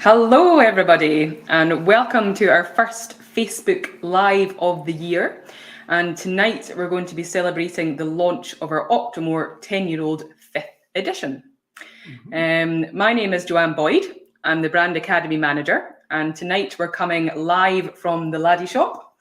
Hello everybody and welcome to our first Facebook Live of the year. And tonight we're going to be celebrating the launch of our Octomore 10-year-old 5th edition. My name is Joanne Boyd. I'm the Brand Academy Manager, and tonight we're coming live from the Laddie shop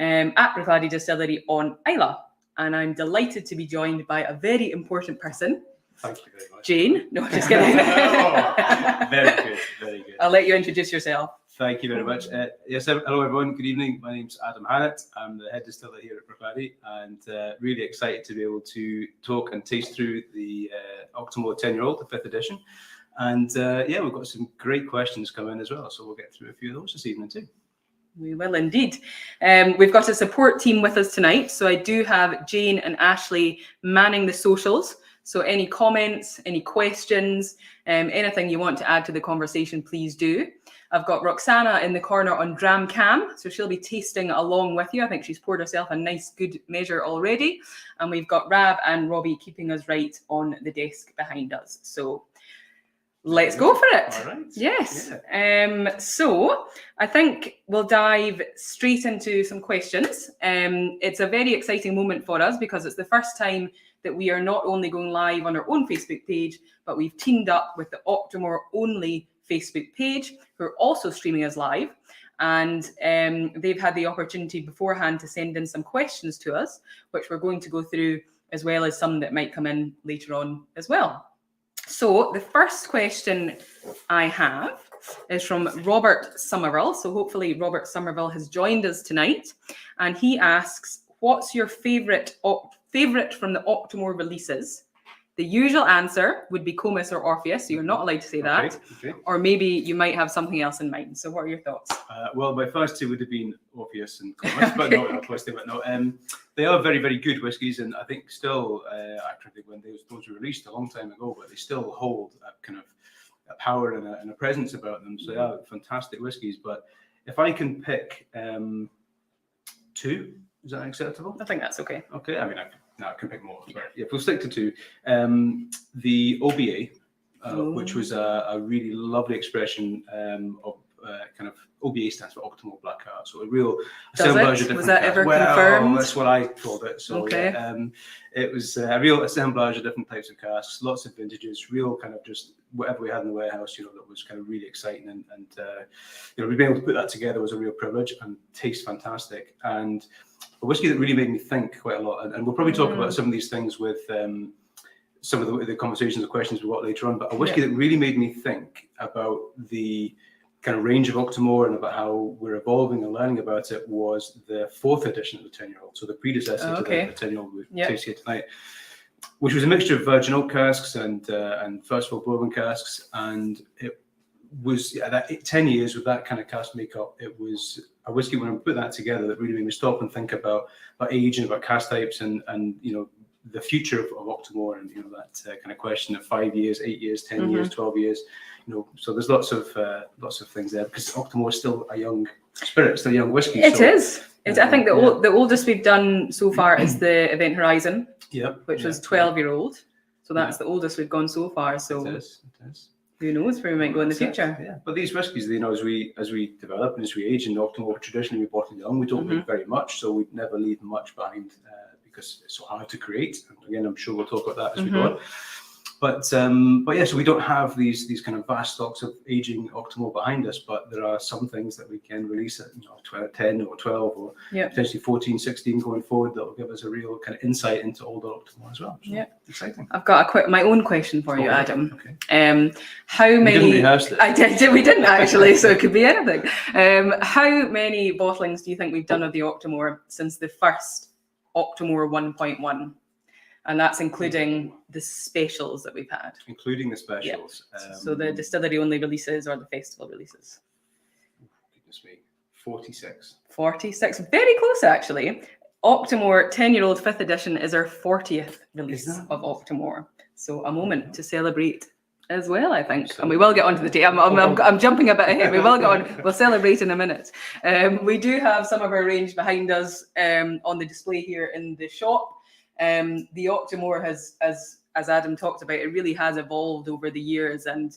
at Head Distillery on Islay. And I'm delighted to be joined by a very important person. Thank you very much. Jane? No, just kidding. Very good, very good. I'll let you introduce yourself. Thank you very much. Yes, hello everyone, good evening. My name's Adam Hannett. I'm the head distiller here at Brookladdy, and really excited to be able to talk and taste through the Octomore 10-year-old, the 5th edition. And yeah, we've got some great questions coming as well, so we'll get through a few of those this evening too. We will indeed. We've got a support team with us tonight, so I do have Jane and Ashley manning the socials. So any comments, any questions, anything you want to add to the conversation, please do. I've got Roxana in the corner on Dram Cam, so she'll be tasting along with you. I think she's poured herself a nice good measure already. And we've got Rab and Robbie keeping us right on the desk behind us. So let's go for it. All right. Yes. Yeah. So I think we'll dive straight into some questions. It's a very exciting moment for us because it's the first time that we are not only going live on our own Facebook page, but we've teamed up with the Octomore only Facebook page, who are also streaming us live. And they've had the opportunity beforehand to send in some questions to us, which we're going to go through, as well as some that might come in later on as well. So the first question I have is from Robert Somerville. So hopefully Robert Somerville has joined us tonight. And he asks, what's your favorite from the Octomore releases? The usual answer would be Comus or Orpheus, so you're not allowed to say that. Okay. Or maybe you might have something else in mind. So what are your thoughts? Well, my first two would have been Orpheus and Comus, but no, they are very, very good whiskies, and I think still, actually, when those were released a long time ago, but they still hold a kind of a power and a presence about them. So they are fantastic whiskies. But if I can pick two, is that acceptable? I think that's okay. Okay, I mean, I can pick more, but yeah, if we'll stick to two. The OBA, which was a really lovely expression of kind of OBA stands for Octomore Black Heart, so a real assemblage of different. Was that ever confirmed? That's what I called it. So okay. It was a real assemblage of different types of casks, lots of vintages, real kind of just whatever we had in the warehouse, that was kind of really exciting, and being able to put that together was a real privilege and tastes fantastic. And a whiskey that really made me think quite a lot, and we'll probably talk about some of these things with some of the conversations and questions we've got later on, but a whiskey that really made me think about the kind of range of Octomore and about how we're evolving and learning about it was the 4th edition of the 10-year-old, so the predecessor to the 10-year-old we're tasting here tonight, which was a mixture of virgin oak casks and first of all bourbon casks, and it was that 10 years with that kind of cask makeup. It was a whiskey when I put that together that really made me stop and think about age and about cask types and the future of Octomore, and that kind of question of 5 years, 8 years, 10 years, 12 years. So there's lots of things there because Octomore is still a young spirit, still a young whiskey. It is. I think the oldest we've done so far is the Event Horizon, which was 12-year-old. So that's the oldest we've gone so far. So it is. Who knows where we might go in the future? Yeah, but these whiskies, as we develop and as we age, in Octomore traditionally we bottle young. We don't make very much, so we never leave much behind because it's so hard to create. And again, I'm sure we'll talk about that as we go on. But yeah, so we don't have these kind of vast stocks of aging Octomore behind us, but there are some things that we can release at 10 or 12 or potentially 14, 16 going forward that will give us a real kind of insight into older Octomore as well. So exciting. I've got my own question for you, Adam. Okay. How many? We didn't rehearse it. We didn't actually, so it could be anything. How many bottlings do you think we've done of the Octomore since the first Octomore 1.1? And that's including the specials that we've had. Including the specials. So the distillery only releases or the festival releases. Goodness me, 46. 46, very close actually. Octomore 10-year-old 5th edition is our 40th release of Octomore. So a moment to celebrate as well, I think. Absolutely. And we will get onto the day. I'm jumping a bit ahead. We will get on. We'll celebrate in a minute. We do have some of our range behind us on the display here in the shop. The Octomore has, as Adam talked about, it really has evolved over the years, and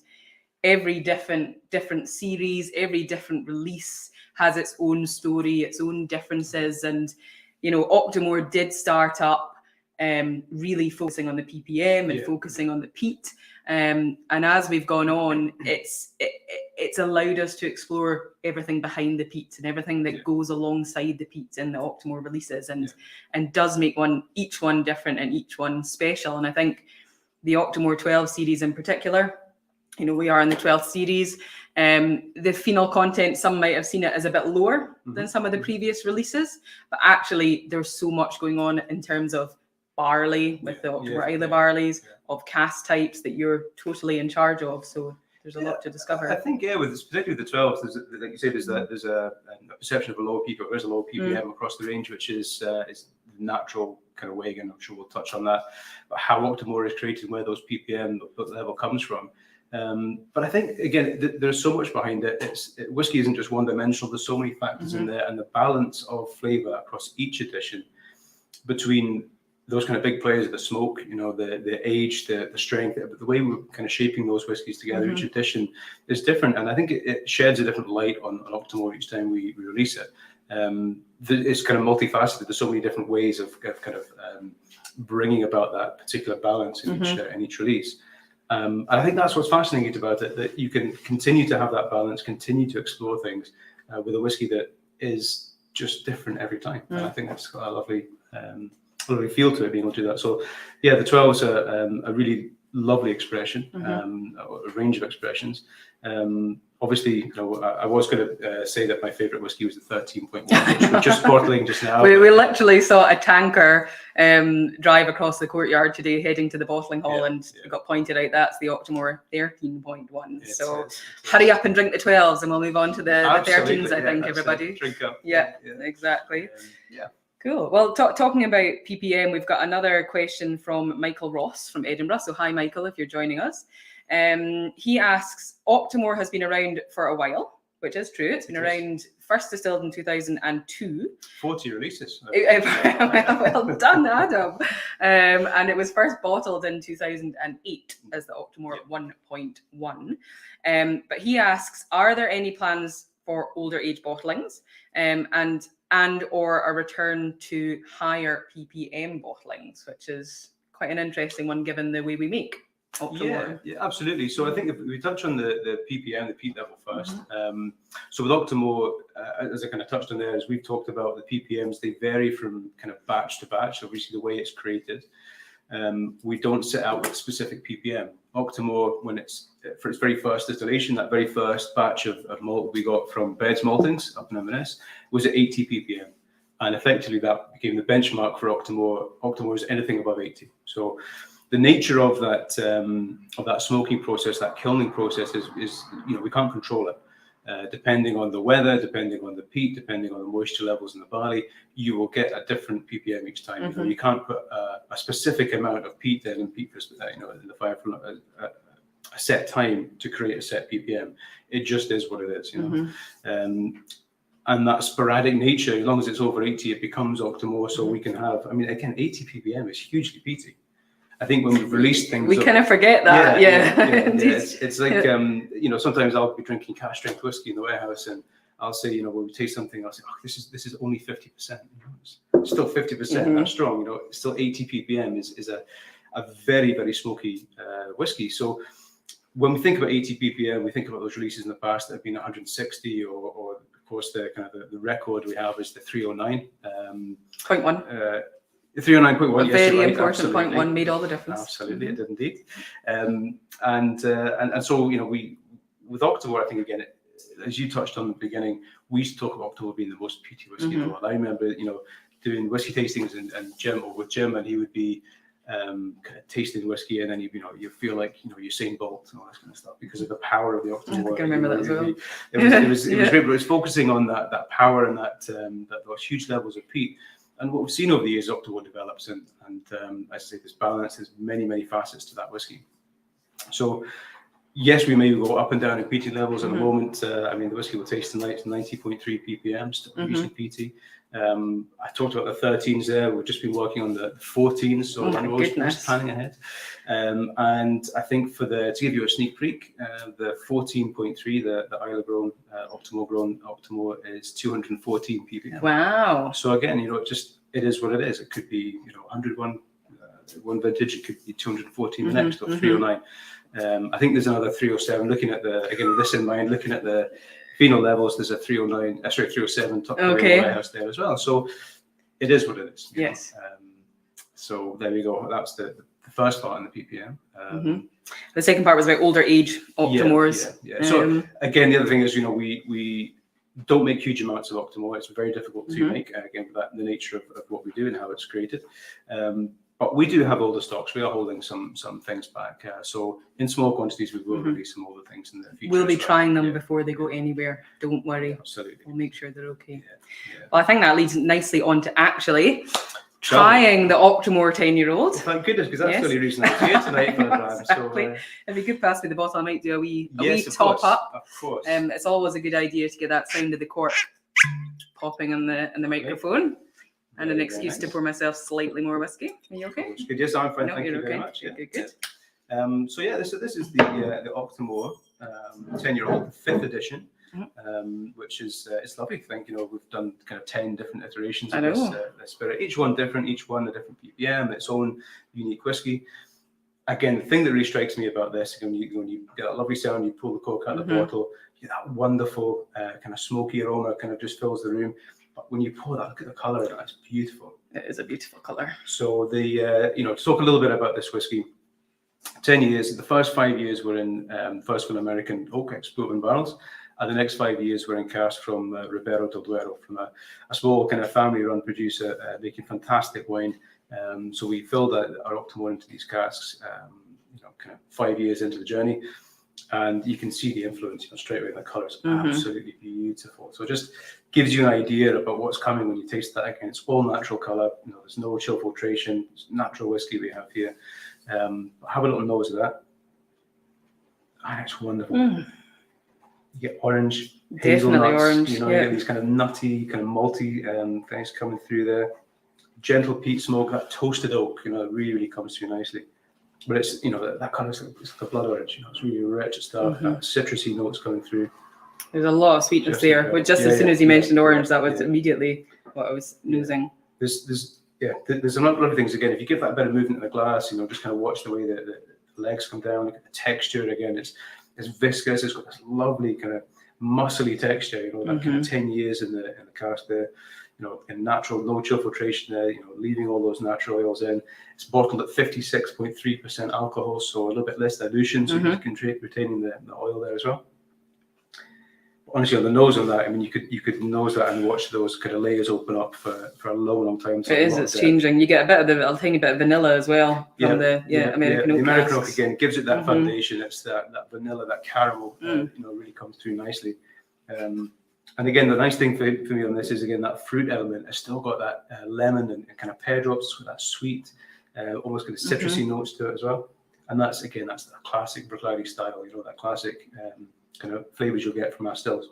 every different series, every different release has its own story, its own differences. And, you know, Octomore did start up really focusing on the ppm and focusing on the peat. And as we've gone on, it's allowed us to explore everything behind the peat and everything that goes alongside the peat in the Octomore releases, and does make each one different and each one special. And I think the Octomore 12 series in particular, you know, we are in the 12th series. The phenol content, some might have seen it as a bit lower than some of the previous releases, but actually there's so much going on in terms of barley with the Octomore Islay barleys, of cask types that you're totally in charge of. So there's a lot to discover. I think, with particularly the 12s, like you say, there's a perception of a low ppm. There's a low ppm across the range, which is natural kind of way, and I'm sure we'll touch on that, but how Octomore is created and where those ppm level comes from. But I think, again, there's so much behind it. Whiskey isn't just one-dimensional. There's so many factors in there, and the balance of flavour across each edition between those kind of big players, the smoke, you know, the age, the strength, the way we're kind of shaping those whiskies together, each edition is different. And I think it sheds a different light on Octomore each time we release it. It's kind of multifaceted. There's so many different ways of kind of bringing about that particular balance in each release. And I think that's what's fascinating about it, that you can continue to have that balance, continue to explore things with a whiskey that is just different every time. And I think that's got a lovely feel to it, being able to do that. So yeah, the 12s are a really lovely expression, a range of expressions. Obviously, you know, I was going to say that my favourite whiskey was the 13.1, which we're just bottling just now. We literally saw a tanker drive across the courtyard today, heading to the bottling hall, and it got pointed out that's the Octomore 13.1. So hurry up and drink the 12s, and we'll move on to the 13s. I think everybody. Drink up. Yeah, exactly. Cool. Well, talking about ppm, we've got another question from Michael Ross from Edinburgh. So hi, Michael, if you're joining us. He asks, Octomore has been around for a while, which is true. It's been around, first distilled in 2002. 40 releases. Well done, Adam. And it was first bottled in 2008 as the Octomore 1.1. But he asks, are there any plans for older age bottlings and or a return to higher ppm bottlings, which is quite an interesting one given the way we make Octomore? Yeah, absolutely. So I think if we touch on the ppm, the peat level first. So with Octomore, as I kind of touched on there, as we've talked about, the ppms, they vary from kind of batch to batch, obviously the way it's created. We don't set out with specific ppm. Octomore, when it's for its very first distillation, that very first batch of malt we got from Bed's Maltings up in Inverness was at 80 ppm. And effectively that became the benchmark for Octomore. Octomore is anything above 80. So the nature of that smoking process, that kilning process is you know, we can't control it. Depending on the weather, depending on the peat, depending on the moisture levels in the barley, you will get a different ppm each time. You know, you can't put a specific amount of peat in and peat for you know, in the fire for a set time to create a set ppm. It just is what it is, you know. And that sporadic nature, as long as it's over 80, it becomes Octomore. So we can have, I mean, again, 80 ppm is hugely peaty. I think when we've released things, we kind of forget that. It's like you know, sometimes I'll be drinking cask strength whiskey in the warehouse, and I'll say, you know, when we taste something, I'll say, oh, this is only 50%. You know, it's still 50%. That's strong. You know, still 80 ppm is a very, very smoky whiskey. So when we think about 80 ppm, we think about those releases in the past that have been 160, or of course the kind of the record we have is the 309. 0.1. 309.1, a very important point. One made all the difference. Absolutely, it did indeed. And so, you know, with Octomore, I think again, as you touched on at the beginning, we used to talk about Octomore being the most peaty whiskey in the world. I remember, you know, doing whiskey tastings and Jim, and he would be kind of tasting whiskey, and then you feel like, you know, Usain Bolt and all this kind of stuff because of the power of the Octomore. I think I remember that as well. It was great, but it was focusing on that power and that those huge levels of peat. And what we've seen over the years, Octomore develops, and as I say, there's balance, there's many facets to that whiskey. So yes, we may go up and down in PT levels at the moment. I mean, the whiskey we'll taste tonight is 90.3 ppm, still producing PT. I talked about the 13s there. We've just been working on the 14s, so we're always planning ahead. And I think to give you a sneak peek, the 14.3, the Islay grown, Octomore grown Octomore is 214 ppm. Wow. So again, it is what it is. It could be 101 one vintage, it could be 214 the next, or 309. I think there's another 307. Looking at with this in mind, looking at the phenol levels, there's a 307 top in the warehouse there as well. So it is what it is. Yes. So there we go. That's the first part in the ppm. The second part was about older age Octomores. Yeah. So again, the other thing is, we don't make huge amounts of Octomore. It's very difficult to make. Again, with the nature of what we do and how it's created. But we do have older stocks. We are holding some things back. So in small quantities, we will release some older things in the future. We'll be trying them before they go anywhere. Don't worry. Absolutely. We'll make sure they're okay. Yeah. Well, I think that leads nicely on to actually trying the Octomore 10-year-old. Well, thank goodness, because that's the only reason I'm here tonight for the Dram. Exactly. So, if you could pass me the bottle, I might do a wee top up. Of course. It's always a good idea to get that sound of the cork popping in the microphone. And an excuse to pour myself slightly more whiskey. Are you okay? Good. Yes, I'm fine. No, Thank you very okay. much. Good. So this is the Octomore 10-year-old 5th edition, which is it's lovely to think. We've done kind of 10 different iterations of this spirit, each one different, each one a different ppm, its own unique whiskey. Again, the thing that really strikes me about this, when you get that lovely sound, you pull the cork out of the bottle, you get that wonderful kind of smoky aroma, kind of just fills the room. But when you pour that, look at the colour of it, it's beautiful. It is a beautiful colour. So to talk a little bit about this whiskey, 10 years, the first 5 years were in first from American oak ex-bourbon barrels, and the next 5 years were in casks from Ribera del Duero, from a small kind of family-run producer making fantastic wine. So we filled our Octomore into these casks, kind of 5 years into the journey. And you can see the influence straight away. The colour is absolutely beautiful. So it just gives you an idea about what's coming when you taste that. Again, it's all natural colour. There's no chill filtration. It's natural whiskey we have here. Have a little nose of that. And it's wonderful. You get orange, hazelnuts. Orange. You get these kind of nutty, kind of malty things coming through there. Gentle peat smoke. That toasted oak, really comes through nicely. But it's, that kind of, it's like a blood orange, it's really rich stuff, citrusy notes coming through. There's a lot of sweetness there, but as soon as you mentioned orange, that was immediately what I was losing. There's a lot of things, again, if you give that a bit of movement in the glass, just kind of watch the way the legs come down, look at the texture, again, it's viscous, it's got this lovely kind of muscly texture, that kind of 10 years in the cask there. In natural, no chill filtration there, leaving all those natural oils in. It's bottled at 56.3% alcohol, so a little bit less dilution, so you can retaining the oil there as well. Honestly, on the nose on that, I mean, you could nose that and watch those kind of layers open up for a long time. So it's changing. You get a tiny bit of vanilla as well from the American oak. The American oak, again, gives it that foundation. It's that vanilla, that caramel, really comes through nicely. And again, the nice thing for me on this is, again, that fruit element has still got that lemon and kind of pear drops with that sweet, almost kind of citrusy notes to it as well. And that's the classic Bruichladdich style, that classic kind of flavors you'll get from our stills.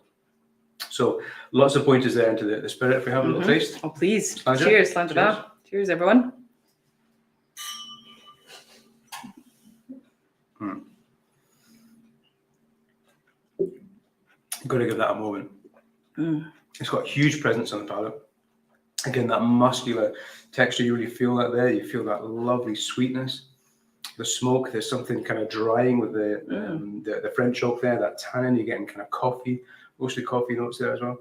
So lots of pointers there into the spirit. If we have a little taste. Oh, please. Sandra? Cheers, Sandra. Cheers, everyone. You've got to give that a moment. It's got huge presence on the palate. Again, that muscular texture, you really feel that there. You feel that lovely sweetness. The smoke, there's something kind of drying with the French oak there, that tannin. You're getting kind of coffee, mostly coffee notes there as well.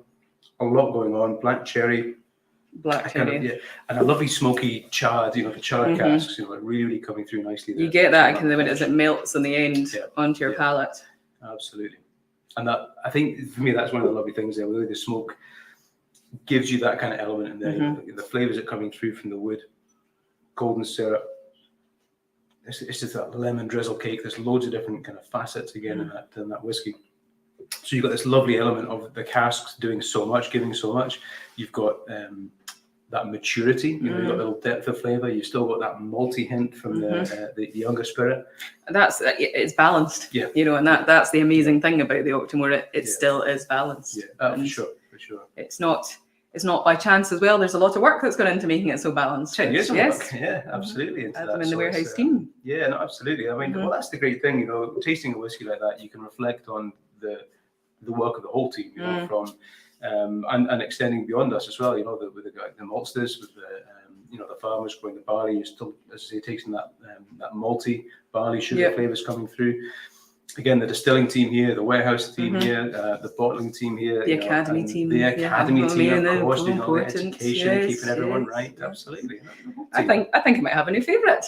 A lot going on. Black cherry. And a lovely smoky charred, the charred casks, really coming through nicely there. You get that as it melts in the end onto your palate. Absolutely. And that, I think, for me, that's one of the lovely things there. Really, the smoke gives you that kind of element in there. The flavors are coming through from the wood, golden syrup. It's just that lemon drizzle cake. There's loads of different kind of facets again in that whiskey. So you've got this lovely element of the casks doing so much, giving so much. You've got that that maturity. You know, you've got a little depth of flavour. You've still got that malty hint from the younger spirit. It's balanced. Yeah. You know, and that's the amazing thing about the Octomore. It still is balanced. Yeah, for sure. It's not by chance as well. There's a lot of work that's gone into making it so balanced. 10 years of work. Yeah, absolutely. Adam in the warehouse team. Yeah, no, absolutely. I mean, well, that's the great thing, you know, tasting a whiskey like that, you can reflect on the work of the whole team, you know, from and extending beyond us as well, you know, with the maltsters, with the you know, the farmers growing the barley. You're still, as I say, tasting that malty barley sugar flavors coming through. Again, the distilling team here, the warehouse team here, the bottling team here, the academy team, team, of course, you know, the education, keeping everyone right. Absolutely. I think I might have a new favourite.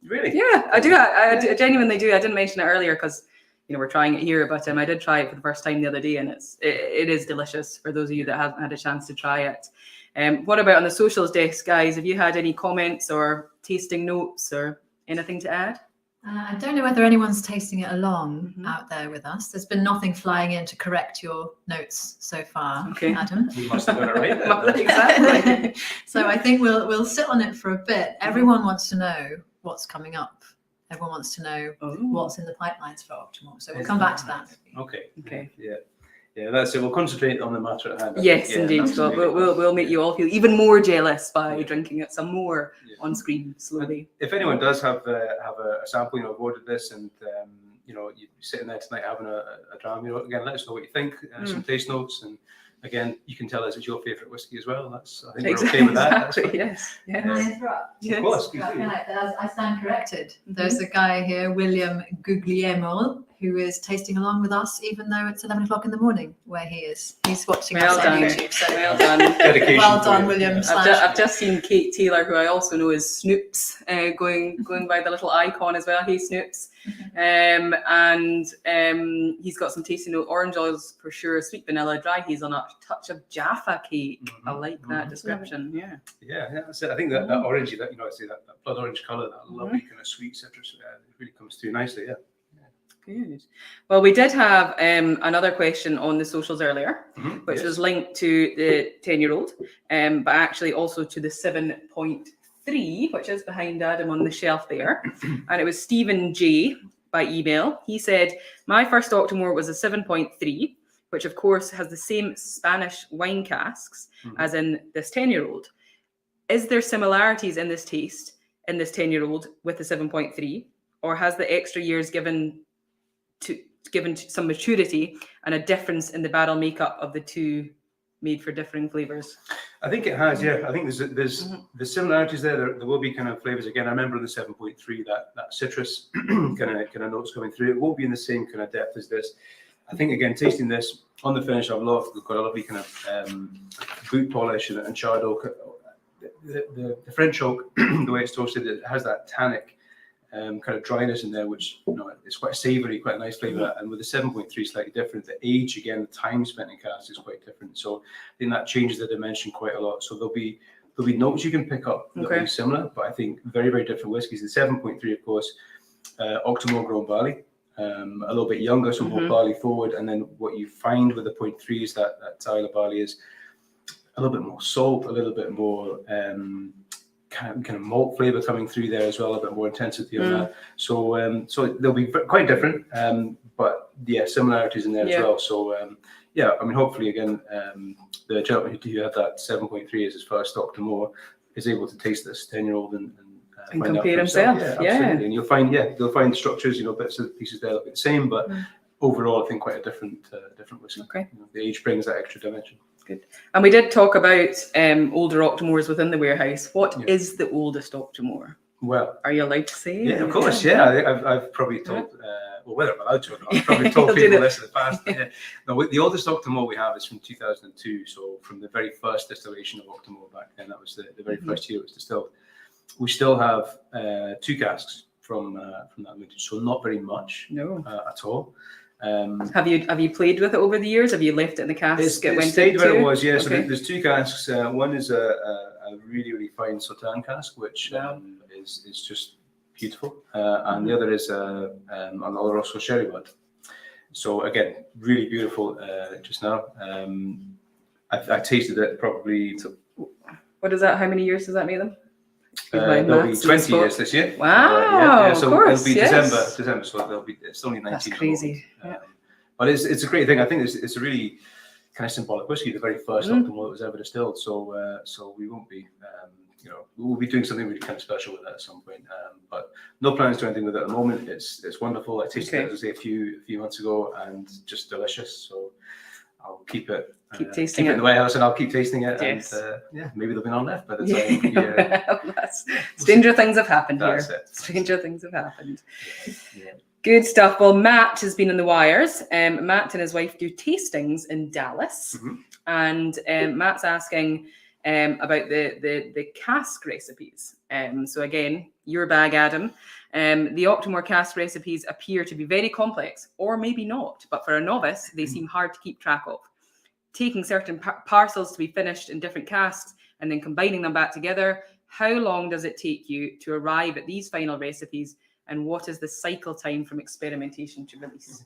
Really? Yeah, I do. I genuinely do. I didn't mention it earlier because, you know, we're trying it here, but I did try it for the first time the other day, and it is delicious. For those of you that haven't had a chance to try it, what about on the socials desk, guys? Have you had any comments or tasting notes or anything to add? I don't know whether anyone's tasting it along out there with us. There's been nothing flying in to correct your notes so far, Adam. You must have done it right. Exactly. So I think we'll sit on it for a bit. Everyone wants to know what's coming up. Everyone wants to know what's in the pipelines for Octomore. So we'll come back to that. Okay. Yeah, that's it. We'll concentrate on the matter at hand. Yes, indeed. We'll make you all feel even more jealous by drinking it some more on screen slowly. And if anyone does have a sample, you know, I've ordered this, and you know, you're sitting there tonight having a dram, you know, again, let us know what you think. Some taste notes, and again, you can tell us it's your favourite whiskey as well. I think we're okay with that. Yes. Can I interrupt? Of course. I stand corrected. There's a guy here, William Guglielmo, who is tasting along with us, even though it's 11 o'clock in the morning where he is. He's watching us on YouTube. So well done. Dedication. Well done, William. I've just seen Kate Taylor, who I also know is Snoops, going by the little icon as well. Hey, Snoops. And he's got some tasty note: orange oils for sure, sweet vanilla, dry hazelnut, touch of Jaffa cake. I like that description. Yeah, that's it. I think that orangey, that, you know, I say that blood orange colour, that lovely kind of sweet citrus, it really comes through nicely. Yeah. Good. Well, we did have another question on the socials earlier, which was linked to the 10-year-old, but actually also to the 7.3, which is behind Adam on the shelf there. And it was Stephen J by email. He said, my first Octomore was a 7.3, which of course has the same Spanish wine casks as in this 10-year-old. Is there similarities in this taste in this 10-year-old with the 7.3, or has the extra years given some maturity and a difference in the barrel makeup of the two made for differing flavors? I think it has, yeah. I think there's similarities there. There will be kind of flavors. Again, I remember in the 7.3 that citrus kind of notes coming through. It won't be in the same kind of depth as this. I think, again, tasting this on the finish, we've got a lovely kind of boot polish and charred oak. The French oak, the way it's toasted, it has that tannic kind of dryness in there, which, you know, it's quite savoury, quite a nice flavour. And with the 7.3, slightly different. The age, again, the time spent in cask is quite different. So I think that changes the dimension quite a lot. So there'll be notes you can pick up that will be similar, but I think very, very different whiskies. The 7.3, of course, Octomore grown barley, a little bit younger, so more barley forward. And then what you find with the 0.3 is that Tyler barley is a little bit more salt, a little bit more kind of malt flavor coming through there as well, a bit more intensity on that. So they'll be quite different, but yeah, similarities in there as well. So yeah, I mean, hopefully again, the gentleman who had that 7.3 as his first Octomore is able to taste this 10-year-old and compare himself. Yeah, absolutely. And you'll find structures, you know, bits and pieces there that look the same, but overall, I think quite a different whiskey. Okay. You know, the age brings that extra dimension. Good. And we did talk about older Octomores within the warehouse. What is the oldest Octomore? Well, are you allowed to say? Yeah, of course. Yeah, I've probably told. Well, whether I'm allowed to or not, I've probably told people this in the past. No, the oldest Octomore we have is from 2002. So from the very first distillation of Octomore back then, that was the very first year it was distilled. We still have 2 casks from that vintage, so not very much at all. Have you played with it over the years? Have you left it in the cask? It stayed where it was, yeah. So there's 2 casks. One is a really, really fine Sauternes cask, which is just beautiful, and the other is an Oloroso sherry bud. So again, really beautiful just now. I tasted it probably What is that? How many years does that make them? They'll be 20 years this year. Wow, so of course, it'll be yes. December, so it's only 19. That's crazy. But it's a great thing. I think it's a really kind of symbolic whiskey, the very first Octomore that was ever distilled. So we won't be, we'll be doing something really kind of special with that at some point. But no plans to do anything with it at the moment. It's wonderful. I tasted it, as I say, a few months ago, and just delicious. So I'll keep it. Keep tasting it in the warehouse, and I'll keep tasting it. Yes. And maybe there'll be none left by the time. Stranger things have happened here. Stranger things have happened. Good stuff. Well, Matt has been in the wires. Matt and his wife do tastings in Dallas, and Matt's asking about the cask recipes. So again, your bag, Adam. The Octomore cask recipes appear to be very complex, or maybe not, but for a novice, they seem hard to keep track of. Taking certain parcels to be finished in different casks and then combining them back together, how long does it take you to arrive at these final recipes, and what is the cycle time from experimentation to release?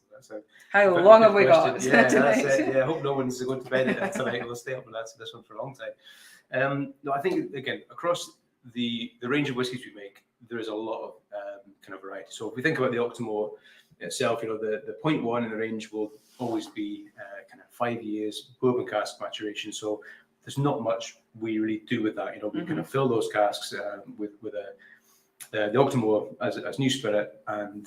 How long have we got? Yeah, that's it. Yeah, I hope no one's going to bed tonight. We'll stay up and answer this one for a long time. No, I think, again, across the range of whiskies we make, there is a lot of kind of variety. So if we think about the Octomore itself, the point one in the range will always be kind of 5 years bourbon cask maturation. So there's not much we really do with that. We kind of fill those casks with the Octomore as new spirit, and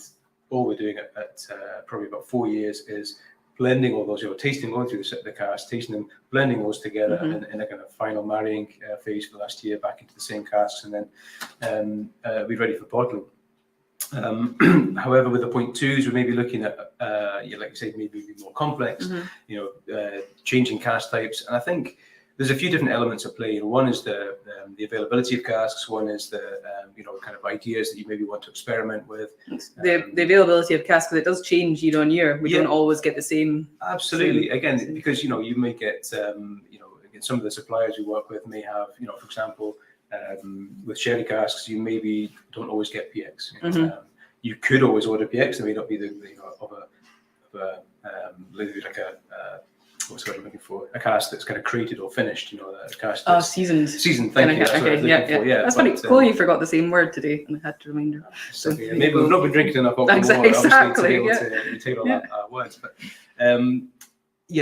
all we're doing at probably about 4 years is blending all those, going through the cask, tasting them, blending those together in a kind of final marrying phase for the last year back into the same casks, and then be ready for bottling. However, with the 0.2s, we may be looking at, like you said, maybe more complex, changing cask types. And I think there's a few different elements at play. One is the availability of casks. One is the kind of ideas that you maybe want to experiment with. The availability of casks, it does change year on year. We don't always get the same. Absolutely. Again, because you may get some of the suppliers we work with may have, for example, with sherry casks, you maybe don't always get PX. You could always order PX. There may not be what's the word I'm looking for? A cask that's kind of created or finished. A cask that's seasoned. Seasoned. Thank you. Yeah. That's funny. Chloe forgot the same word today, and I had to remind her. So maybe we've not been drinking enough alcohol. Exactly. To be able to retain all our words, but.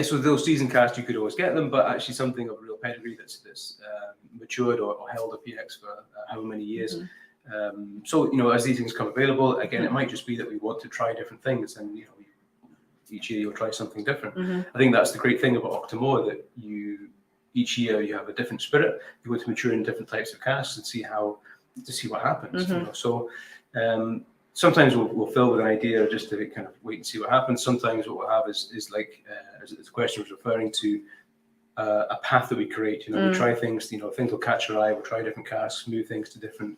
So those seasoned casks, you could always get them, but actually something of real pedigree that's matured or held a PX for however many years. So as these things come available, again, it might just be that we want to try different things, and each year you'll try something different. I think that's the great thing about Octomore, that each year you have a different spirit. You want to mature in different types of casks and see what happens. So. Sometimes we'll fill with an idea just to kind of wait and see what happens. Sometimes what we'll have is like, as the question was referring to, a path that we create. We try things. Things will catch our eye. We'll try different casks, move things to different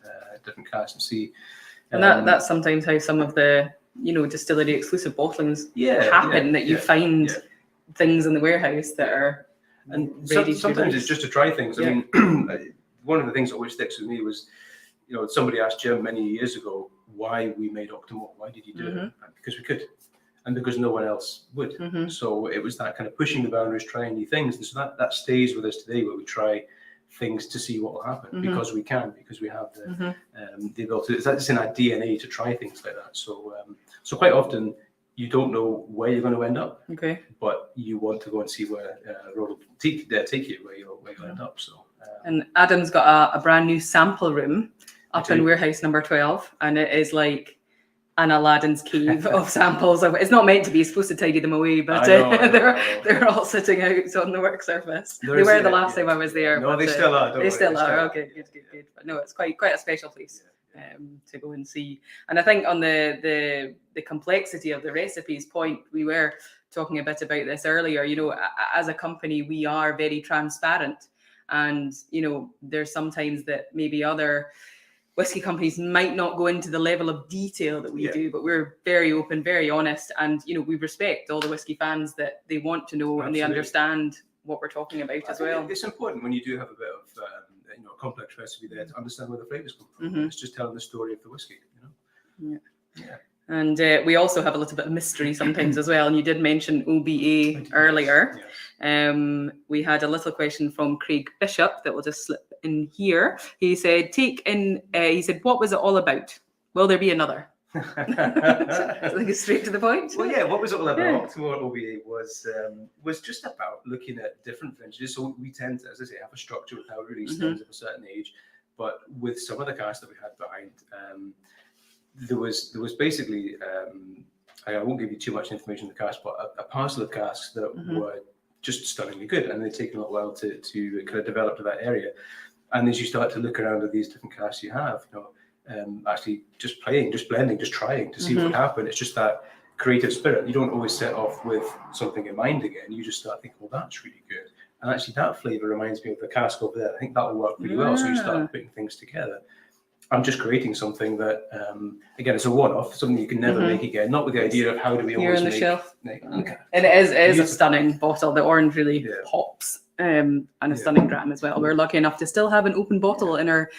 casks, and see. And that's sometimes how some of the distillery exclusive bottlings happen. That you find things in the warehouse that are ready. Sometimes it's just to try things. I mean, one of the things that always sticks with me was, somebody asked Jim many years ago why we made Octomore. Why did you do it? Because we could, and because no one else would. So it was that kind of pushing the boundaries, trying new things, and so that stays with us today, where we try things to see what will happen because we can, because we have the ability. It's in our DNA to try things like that. So quite often you don't know where you're going to end up, but you want to go and see where road will take you, where you'll end up. So and Adam's got a brand new sample room up in warehouse number 12, and it is like an Aladdin's cave of samples. It's not meant to be. It's supposed to tidy them away, but they're all sitting out on the work surface. They were the last time I was there. No, they still are. They still are. Okay, good. But no, it's quite a special place to go and see. And I think on the complexity of the recipes point, we were talking a bit about this earlier. As a company, we are very transparent, and there's sometimes that maybe other whiskey companies might not go into the level of detail that we do, but we're very open, very honest, and we respect all the whiskey fans that they want to know and they understand what we're talking about as well. It's important when you do have a bit of a complex recipe there to understand where the flavors come from. It's just telling the story of the whiskey. And we also have a little bit of mystery sometimes as well. And you did mention OBA earlier. We had a little question from Craig Bishop that will just slip in here. He said, what was it all about? Will there be another? So I think it's straight to the point. Well, yeah, what was it all about? Octomore OBA was just about looking at different vintages. So we tend to, as I say, have a structure with how we release things at a certain age. But with some of the casks that we had behind, there was basically, I won't give you too much information on the casks, but a parcel of casks that were just stunningly good, and they'd taken a little while to kind of develop to that area. And as you start to look around at these different casks you have, actually just playing, just blending, just trying to see what happened. It's just that creative spirit. You don't always set off with something in mind again. You just start thinking, well, that's really good. And actually that flavour reminds me of the cask over there. I think that will work really well. So you start putting things together. I'm just creating something that, again, it's a one-off, something you can never make again. Not with the idea of how do we always on the make... shelf. Okay. And it is a stunning bottle. The orange really pops. And a stunning dram as well. We're lucky enough to still have an open bottle in our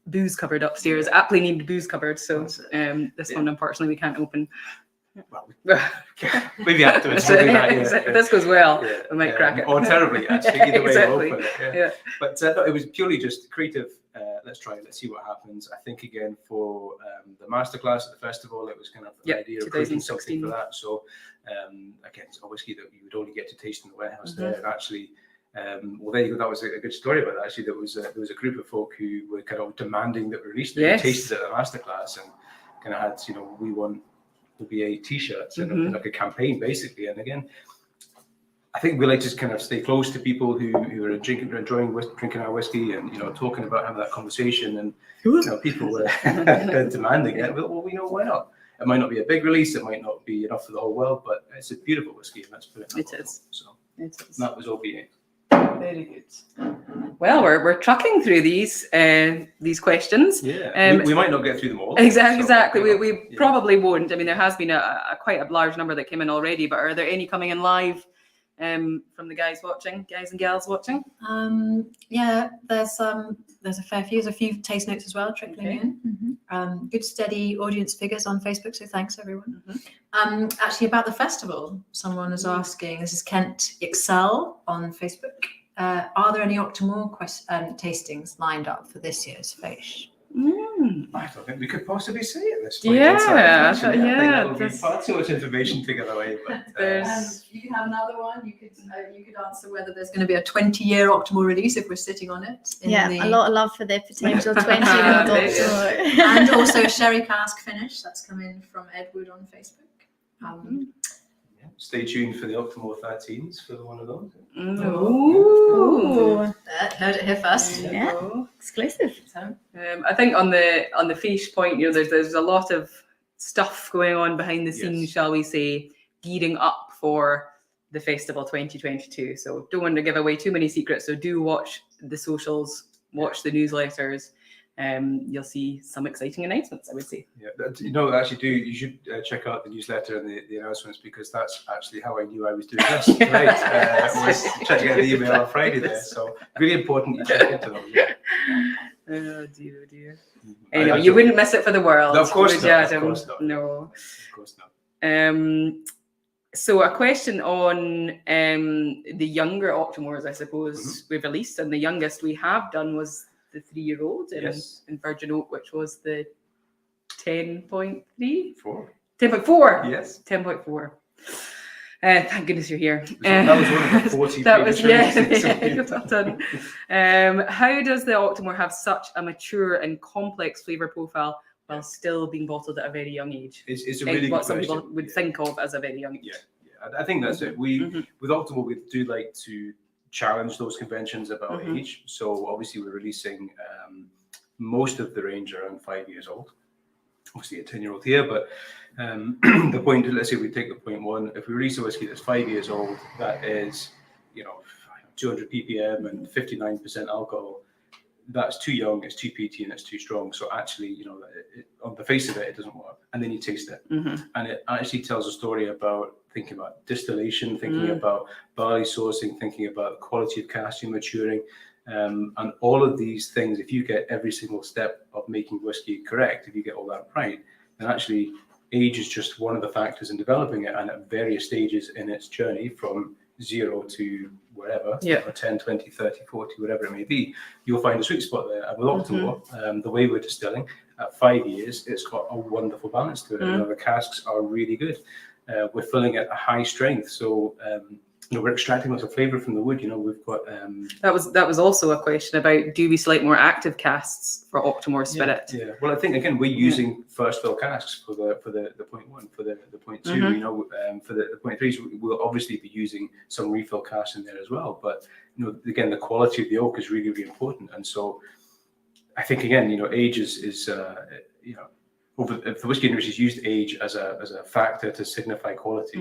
booze cupboard upstairs, aptly named booze cupboard. So this one, unfortunately, we can't open. Well, maybe afterwards. We'll do that, If this goes well, we might crack it. Or terribly, actually. Either way, Exactly. we'll open it. But no, it was purely just creative. Let's try it. Let's see what happens. I think, again, for the masterclass at the festival, it was kind of the idea of creating something for that. So, again, it's a whiskey that you would only get to taste in the warehouse there. And actually, well, there you go. That was a good story about that. Actually, there was a group of folk who were kind of demanding that we release it. They tasted it at the masterclass and kind of had, we want OBA t-shirts and like a campaign basically. And again, I think we like to kind of stay close to people who are enjoying drinking our whiskey and talking about having that conversation. And people were demanding it. Well, why not? It might not be a big release. It might not be enough for the whole world, but it's a beautiful whiskey, and let's put it in that bottle. So that was OBA. Very good. Well, we're trucking through these questions. Yeah, we might not get through them all. Exactly. So, we probably won't. I mean, there has been quite a large number that came in already, but are there any coming in live from the guys and gals watching? Yeah, there's a fair few. There's a few taste notes as well trickling in. Good steady audience figures on Facebook, so thanks everyone. Actually, about the festival, someone is asking. This is Kent Excel on Facebook. Are there any Octomore tastings lined up for this year's Fèis? I don't think we could possibly say at this point. I think that would be far too much information to give away. But you can have another one. You could answer whether there's going to be a 20-year Octomore release if we're sitting on it. A lot of love for the potential 20-year-old Octomore. And also sherry cask finish. That's come in from Edward on Facebook. Stay tuned for the Octomore 13s for one of those. Ooh. Heard it here first. Yeah, exclusive. I think on the Fèis point, there's a lot of stuff going on behind the scenes, shall we say, gearing up for the festival 2022. So don't want to give away too many secrets. So do watch the socials, watch the newsletters. You'll see some exciting announcements, I would say. Yeah, you should check out the newsletter and the announcements, because that's actually how I knew I was doing this. Was checking out the email on Friday there. So really important to check into them. Oh dear. Anyway, you wouldn't miss it for the world. No, of course not. No. Of course not. So a question on the younger Octomores, I suppose, we've released, and the youngest we have done was the 3-year-old in Virgin Oak, which was the 10.3? 10.4. Yes. 10.4. Thank goodness you're here. That was one of the 40 that was, well done. How does the Octomore have such a mature and complex flavour profile while still being bottled at a very young age? It's a really what good some question. people would think of as a very young age. Yeah. I think that's it. With Octomore, we do like to challenge those conventions about age. So obviously we're releasing most of the range around 5 years old. Obviously a 10-year-old here, but the point, let's say we take the point one, if we release a whiskey that's 5 years old, that is, 200 ppm and 59% alcohol, that's too young, it's too peaty, and it's too strong. So actually, on the face of it, it doesn't work. And then you taste it. And it actually tells a story about thinking about distillation, thinking about barley sourcing, thinking about the quality of casting maturing. And all of these things, if you get every single step of making whiskey correct, if you get all that right, then actually age is just one of the factors in developing it, and at various stages in its journey from 0 to whatever, 10, 20, 30, 40, whatever it may be, you'll find a sweet spot there. And with Octomore, the way we're distilling, at 5 years, it's got a wonderful balance to it. The casks are really good. We're filling at a high strength, so we're extracting lots of flavour from the wood. We've got that was also a question about, do we select more active casks for Octomore Spirit? Yeah. Well, I think again we're using first fill casks for the 0.1, for the 0.2. For the 0.3s, we'll obviously be using some refill casks in there as well. But again, the quality of the oak is really, really important, and so I think again, age is if the whiskey industry has used age as a factor to signify quality,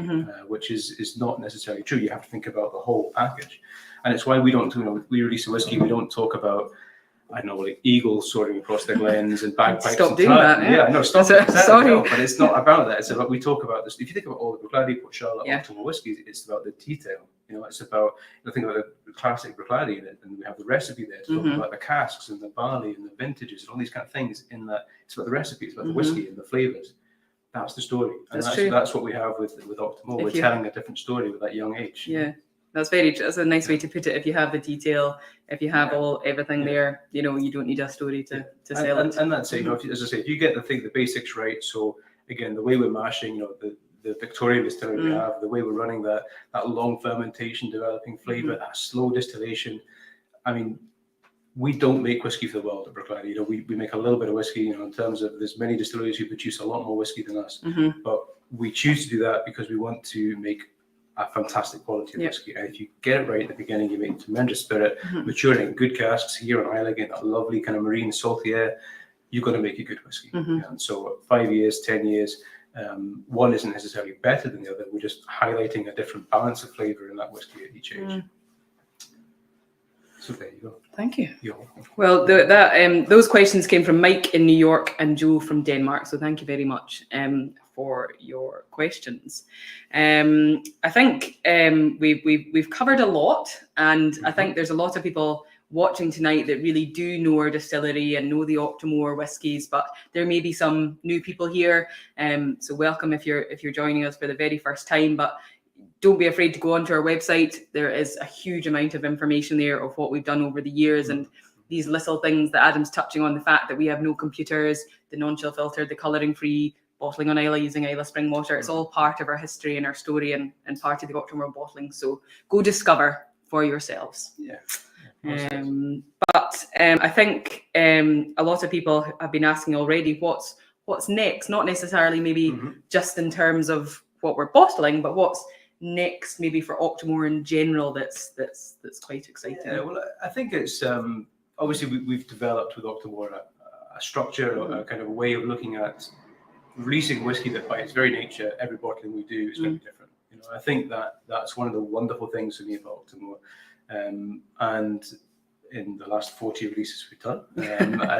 which is not necessarily true. You have to think about the whole package, and it's why we don't. We release a whiskey, we don't talk about, I don't know, like eagles soaring across the glens and bagpipes. Stop doing that. Yeah, no, stop. Exactly, sorry, no, but it's not about that. It's about, we talk about this. If you think about all the Bruichladdich, Port Charlotte, Octomore whiskies, it's about the detail. It's about, think about the classic Bruichladdich, and we have the recipe there. It's about the casks and the barley and the vintages and all these kind of things. In that, it's about the recipe, it's about the whiskey and the flavors. That's the story, and that's what we have with Octomore. We're telling a different story with that young age. Yeah, that's a nice way to put it. If you have the detail, if you have everything there, you don't need a story to sell it. And that's it. As I say, if you get the basics right. So again, the way we're mashing, the Victorian distillery we have, the way we're running that long fermentation, developing flavour, that slow distillation. I mean, we don't make whiskey for the world at Bruichladdich. We make a little bit of whiskey. In terms of, there's many distilleries who produce a lot more whiskey than us, but we choose to do that because we want to make a fantastic quality of whiskey. And if you get it right at the beginning, you make tremendous spirit, maturing in good casks here on Islay, getting that lovely kind of marine salty air. You're going to make a good whiskey. And so 5 years, 10 years. One isn't necessarily better than the other. We're just highlighting a different balance of flavour in that whiskey at each age. So there you go. Thank you. You're welcome. Well, those questions came from Mike in New York and Joe from Denmark. So thank you very much for your questions. I think we've covered a lot, and I think there's a lot of people watching tonight that really do know our distillery and know the Octomore whiskies, but there may be some new people here. So welcome if you're joining us for the very first time, but don't be afraid to go onto our website. There is a huge amount of information there of what we've done over the years, and these little things that Adam's touching on, the fact that we have no computers, the non-chill filter, the colouring free, bottling on Islay using Islay spring water. It's all part of our history and our story, and part of the Octomore bottling. So go discover for yourselves. Yeah. But I think a lot of people have been asking already, what's next? Not necessarily maybe just in terms of what we're bottling, but what's next maybe for Octomore in general that's quite exciting. Yeah, well, I think it's obviously we've developed with Octomore a structure, or a kind of a way of looking at releasing whiskey that by its very nature, every bottling we do is very different. I think that's one of the wonderful things for me about Octomore. And in the last 40 releases we've done,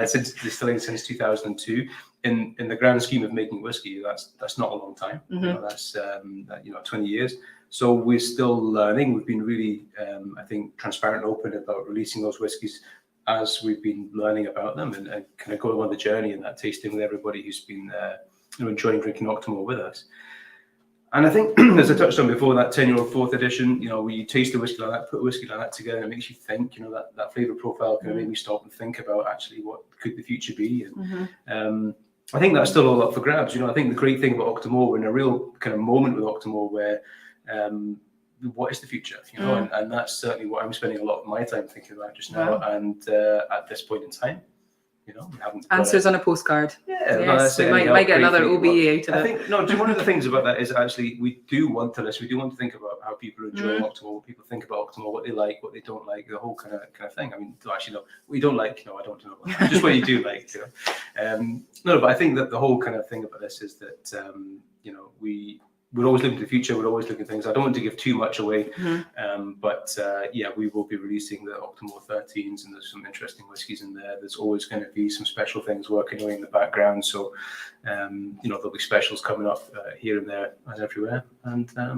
since distilling since 2002, in the grand scheme of making whiskey, that's not a long time. That's 20 years. So we're still learning. We've been really, I think, transparent and open about releasing those whiskies as we've been learning about them, and kind of going on the journey and that tasting with everybody who's been enjoying drinking Octomore with us. And I think, as I touched on before, that 10-year-old 4th edition, where you taste a whiskey like that, put a whiskey like that together, and it makes you think, that flavour profile kind of made me stop and think about actually what could the future be. And I think that's still all up for grabs. I think the great thing about Octomore, we're in a real kind of moment with Octomore where what is the future? And that's certainly what I'm spending a lot of my time thinking about just now. And at this point in time, we haven't answers on a postcard. Yeah, yes, we might get another OBE out of it. I think one of the things about that is actually we do want to listen. We do want to think about how people enjoy Octomore, what people think about Octomore, what they like, what they don't like, the whole kind of thing. I mean, actually, no, we don't like. No, I don't know. Just what you do like. No, but I think that the whole kind of thing about this is that we're always looking to the future. We're always looking at things. I don't want to give too much away, but we will be releasing the Octomore 13s, and there's some interesting whiskies in there. There's always going to be some special things working away in the background. So, there'll be specials coming up here and there and everywhere. And but I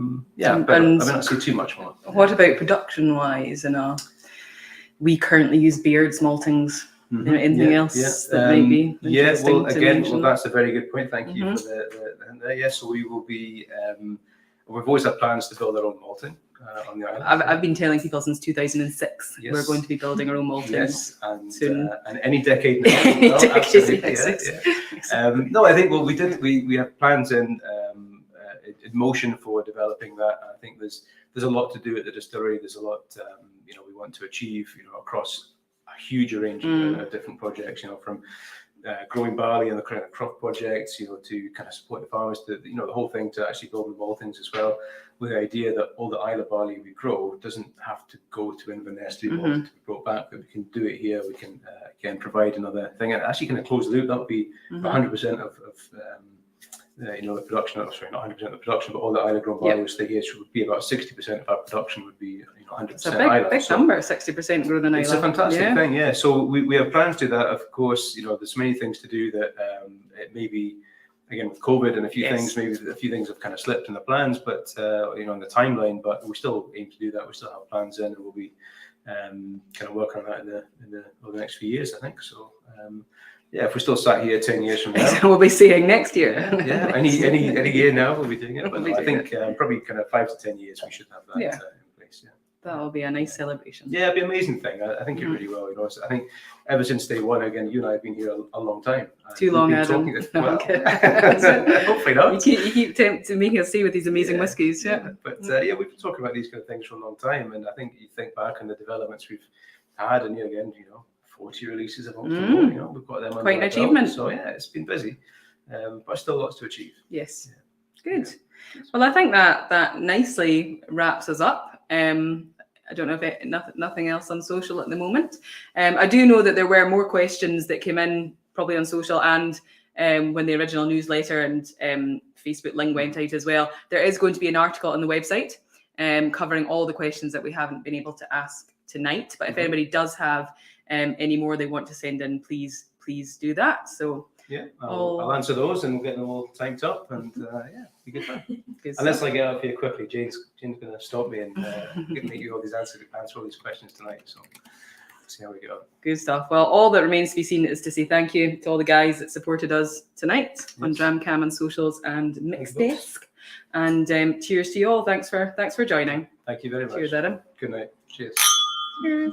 mean, not say too much more. What about production-wise? We currently use Beard's maltings Anything else that might be interesting to mention? That's a very good point. Thank you for the so we will be. We've always had plans to build our own malting on the island. I've been telling people since 2006 we're going to be building our own malting. Yes, and soon. And any decade now. Any decade, Absolutely, yes. No, I think we did. We have plans in motion for developing that. I think there's a lot to do at the distillery. There's a lot we want to achieve across a huge range of different projects. From growing barley and the kind of crop projects, to kind of support the farmers, to the whole thing, to actually build the maltings as well, with the idea that all the Islay barley we grow doesn't have to go to Inverness to be brought back, but we can do it here. We can again provide another thing, and actually kind of close the loop. That would be 100% of the production. Sorry, not 100% of the production, but all the Islay grown barley would stay here. So would be about 60% of our production would be 100% It's a big number, 60% grown in Islay. It's a fantastic thing, yeah. So we have plans to do that. Of course, there's many things to do that it may be, again, with COVID and a few things, maybe a few things have kind of slipped in the plans, but in the timeline. But we still aim to do that. We still have plans in, and we'll be kind of working on that over the next few years, I think. So. If we're still sat here 10 years from now, we'll be seeing next year. Any year now we'll be doing it. But I think probably kind of 5 to 10 years we should have that in place. Yeah, that'll be a nice celebration. Yeah, it'll be an amazing thing. I think it really will. I think ever since day one, again, you and I have been here a long time. Too long, Adam. Hopefully not. You keep making us stay with these amazing whiskies. But we've been talking about these kind of things for a long time, and I think you think back on the developments we've had, and again, 40 releases of Octomore, we've got them under quite an our achievement. Belt. So it's been busy, but still lots to achieve. Yes, good. Well, I think that nicely wraps us up. I don't know if nothing else on social at the moment. I do know that there were more questions that came in probably on social and when the original newsletter and Facebook link went out as well. There is going to be an article on the website covering all the questions that we haven't been able to ask tonight. But if anybody does have any more they want to send in, please do that. So I'll answer those and we'll get them all typed up, and be good fun. Unless I get up here quickly, Jane's going to stop me and make you answer all these questions tonight. So see how we get on. Good stuff. Well, all that remains to be seen is to say thank you to all the guys that supported us tonight on Dram, Cam and socials and Mixed Desk. And cheers to you all. Thanks for joining. Thank you very much. Cheers, Adam. Good night. Cheers. Cheers.